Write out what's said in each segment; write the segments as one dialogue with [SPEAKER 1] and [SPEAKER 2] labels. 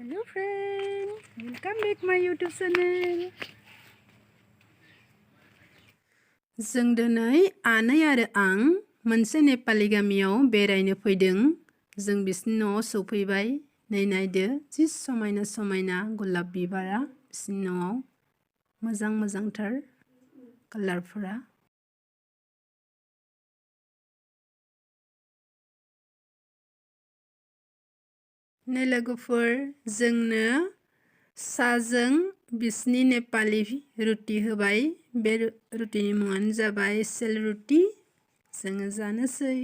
[SPEAKER 1] Hello friend, welcome back my YouTube channel. जों दिनै आनै आरो आं मोनसे नेपालि गामियाव बेरायनो फैदों। जों बिसिनि न'आव सौफैबाय। नै नायदो जि समायना समायना गलाब बिबारा बिसिनि न'आव मोजां मोजांथार कालारफोरा। नै लोगोफोर जोंनो साजों बिसिनि नेपालि रुटि होबाय। बे रुटिनि मुङानो जाबाय सेल रुटि। जोङो जानोसै।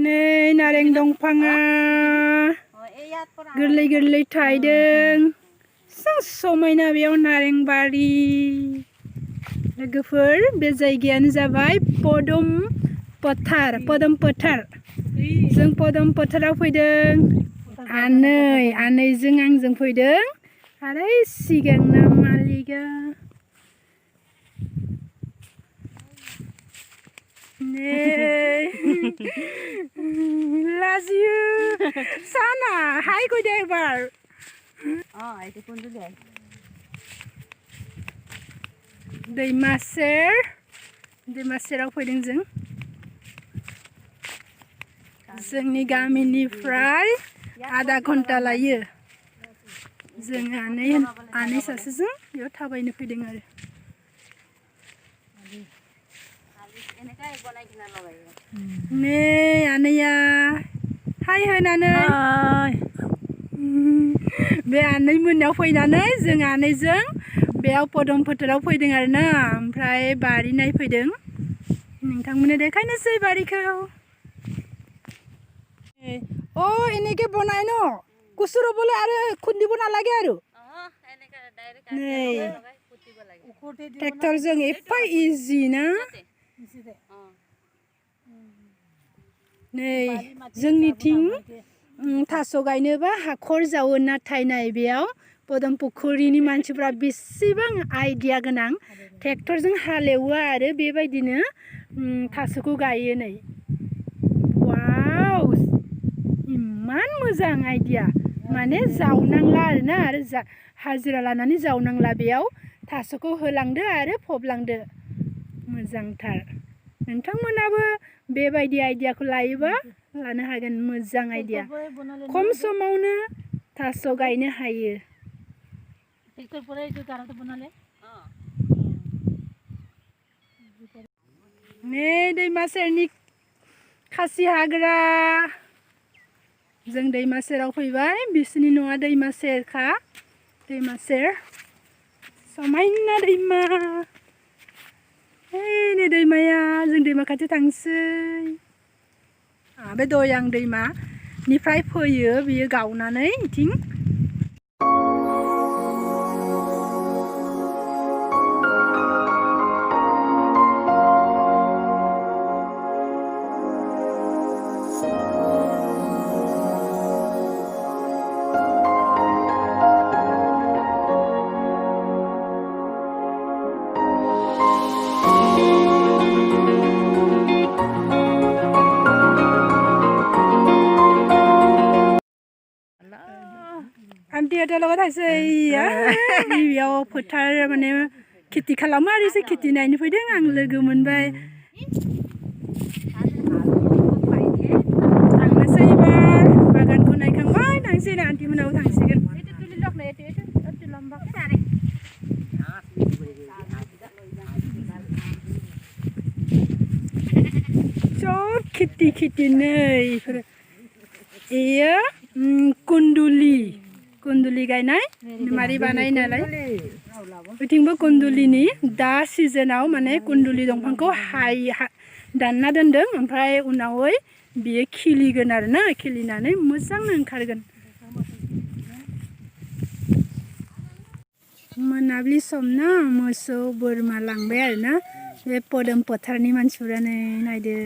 [SPEAKER 1] नै नारें दंफाङा गोरलै गोरलै थायदों। समायना बेयाव नारें बारि। लोगोफोर बे जायगायानो जाबाय padumfwthar। जों padumfwthराव फैदों। आनैजों आंजों फैदों आरो सिगांना मालिका। लाजियो साना हाय कइदे एबार। दैमा सेराव फैदों जों। जोंनि गामिनिफ्राय आधा घन्टा लायो। जों आनै सासेजों बेयाव थाबायनो फैदों आरो। नै आनैया हाय होनानै बे आनै मोननाव फैनानै जों आनैजों बेयाव padumfwthराव फैदों आरोना। ओमफ्राय बारि नायफैदों। नोंथांमोननो देखायनोसै बारिखौ। ओ এনেকে বনাই ন কুচুৰ বলে আৰু খুন্দিব নালাগে আৰু ট্ৰেক্টৰजों एफा इजि ना। नै जोंनिथिं थास' गायनोबा हाखर जावो, नाथाय नाय बेयाव padumfwthरनि मानसिफ्रा बेसेबां आइडिया गोनां। ट्रेक्टरजों हालेवो आरो बेबायदिनो थास'खौ गायो। नै वाव इमान मोजां आइडिया। माने जावनांला आरोना आरो हाजिरा लानानै जावनांला। बेयाव थास'खौ होलांदो आरो फबलांदो। मोजांथार। नोंथांमोनाबो बेबायदि आइडियाखौ लायोबा लानो हागोन। मोजां आइडिया। खम समावनो थास' गायनो हायो। नै दैमा सेरनि खासि हाग्रा। जों दैमा सेराव फैबाय। बिसिनि न'आ दैमा सेरखा। दैमा सेर समायना दैमा। नै दैमाया जों दैमा खाथियाव थांसै। बे दयां दैमानिफ्राय फैयो बियो गावनानै इथिं। आन्टी आदा লগত थांसै। बेयाव फोथार माने खेथि खालामो आरो एसे खेथि नायनो फैदों। आं लोगो मोनबाय। थांनोसै एबार बागानखौ नायखांबाय थांसै ना आन्टी मोनाव थांसिगोन। सब खेथि नै इयो कुन्दुलि गायनाय मारै बानाय नालाय। बिथिंबो कुन्दुलिनि दा सिजोनाव माने कुन्दुलि दंफांखौ दानना दोनदों। ओमफ्राय उनावै बियो खिलिगोन आरोना। खिलिनानै मोजां ओंखारगोन। मोनाबिलि सम ना मोसौ बोरमा लांबाय आरोना बे padumfwthरनि मानसिफोरा। नै नायदो।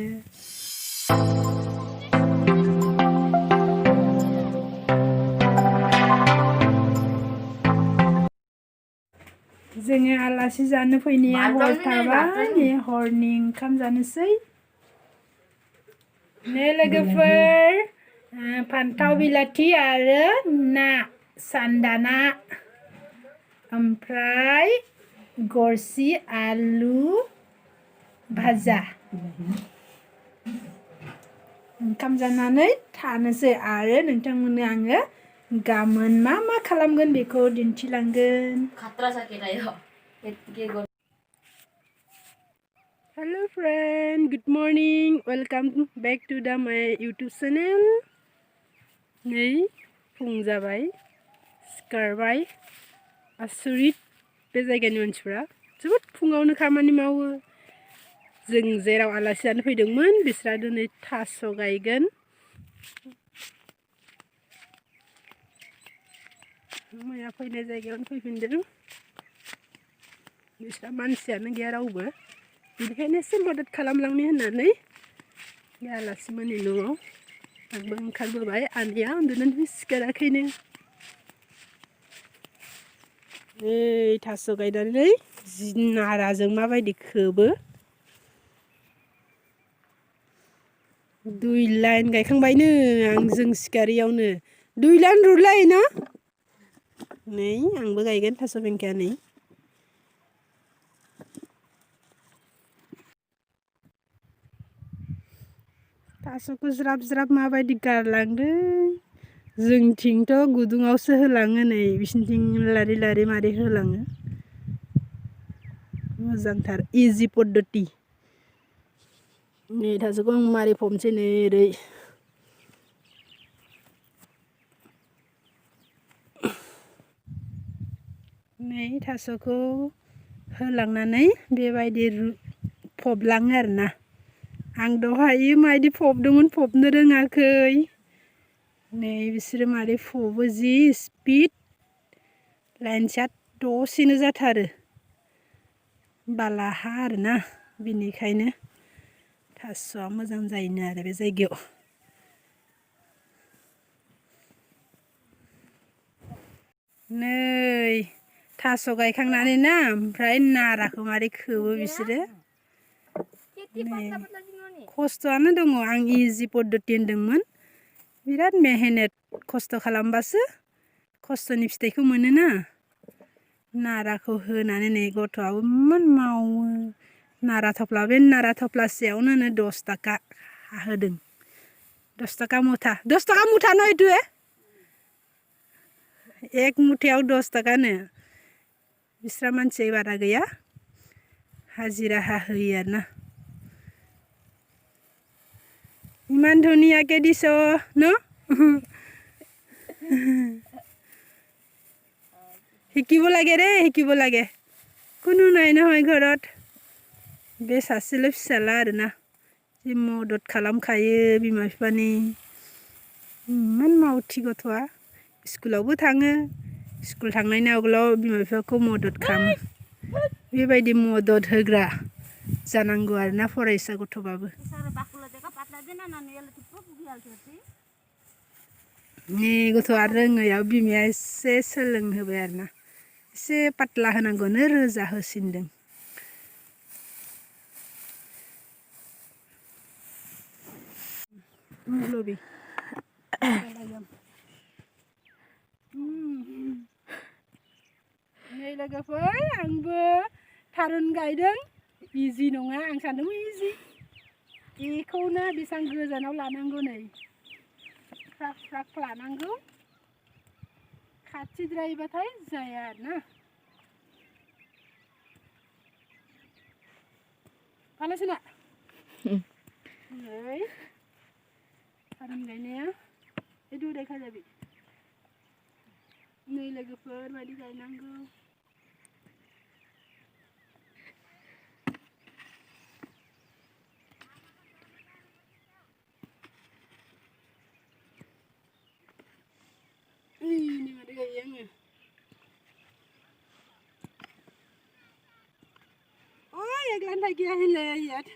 [SPEAKER 1] जोङो आलासि जानो फैनाया हर थाबाय हरनि ओंखाम जानोसै नै लोगोफोर फान्थाव बिलाथि आरो ना सान्दाना ओमफ्राय गरसि आलु भाजा ओंखाम जानानै थानोसै आरो नोंथांमोननो आङो गाबोन मा खालामगोन बेखौ दिन्थिलांगोन Hello friend, good morning. Welcome back to my YouTube channel. नै फुं जाबाय सिखारबाय आसुरित बे जायगानि मानसिफ्रा जोबोद फुङावनो खामानि मावो जों जेराव आलासि जानो फैदोंमोन बिस्रा दिनै थास' गायगोन मैया फैनाय जायगायावनो फैफिनदों बिस्रा मानसियानो गैया रावबो बेनिखायनो एसे मदद खालामलांनो होननानै बे आलासिमोननि न'आव आंबो ओंखारबोबाय आनैया उन्दुनानै सिखाराखैनो नै थास' गायनानै जि नाराजों माबायदि खोबो 2 लाइन गायखांबायनो आंजों सिखारियावनो 2 लाइन रुलाय न नै आंबो गायगोन थास' बेंखाया नै थास'खौ ज्राब ज्राब माबायदि गारलांदों जोंथिंथ' गुदुङावसो होलाङो नै बिसिनिथिं लारि लारि मारै होलाङो मोजांथार इजि पद्धति नै थास'खौ आं मारै फबनोसै नै ओरै नै थास'खौ होलांनानै बेबायदि फबलाङो आरोना आं दहाय माबायदि फबदोंमोन फबनो रोङाखै नै बिसोरो मारै फबो जि स्पिड लाइन साट दसेनो जाथारो बाला हा आरोना बिनिखायनो थास'आ मोजां जायोनो आरो बे जायगायाव नै थास' गायखांनानै ना ओमफ्राय नाराखौ मारै खोबो बिसोरो खस्थ'आनो दङ आं इजि पद्धति होनदोंमोन बिराद मेहनत खस्थ' खालामबासो खस्थ'नि फिथाइखौ मोनोना नाराखौ होनानै नै गथ'आबो इमान मावो नारा थफ्ला बे नारा थफ्लासेयावनो 10 थाखा होदों 10 थाखा मुथा 10 थाखा मुथा न इटु एक मुथायाव 10 थाखानो बिस्रा मानसि बारा गैया हाजिरा होयो आरोना ইমান ধুনীয়াকে দিছ ন শিকিব লাগে ৰে শিকিব লাগে কোনো নাই নহয় ঘৰত बे सासेल' फिसाला आरोना जि मदद खालामखायो बिमा बिफानि इमान मावथि गथ'आ स्कुलावबो थाङो स्कुल थांनायनि आगोलाव बिमा बिफाखौ मदद खालामो बेबायदि मदद होग्रा जानांगौ आरोना फरायसा गथ'बाबो नै गथ'आ रोङैयाव बिमाया एसे सोलोंहोबाय आरोना एसे पातला होनांगौनो रोजा होसिनदों लबि नै लोगोफोर आंबो थारुन गायदों इजि नङा आं सानदोंमोन इजि बेखौनो बेसां गोजानाव लानांगौ नै फ्राक फ्राक लानांगौ खाथिद्रायबाथाय जाया आरोना आलासिना नै थारुन गायनाया एदु देखा जाबि नै लोगोफोर बायदि गायनांगौ ini mari gayo आङो oh ya gantay gaya hilay yat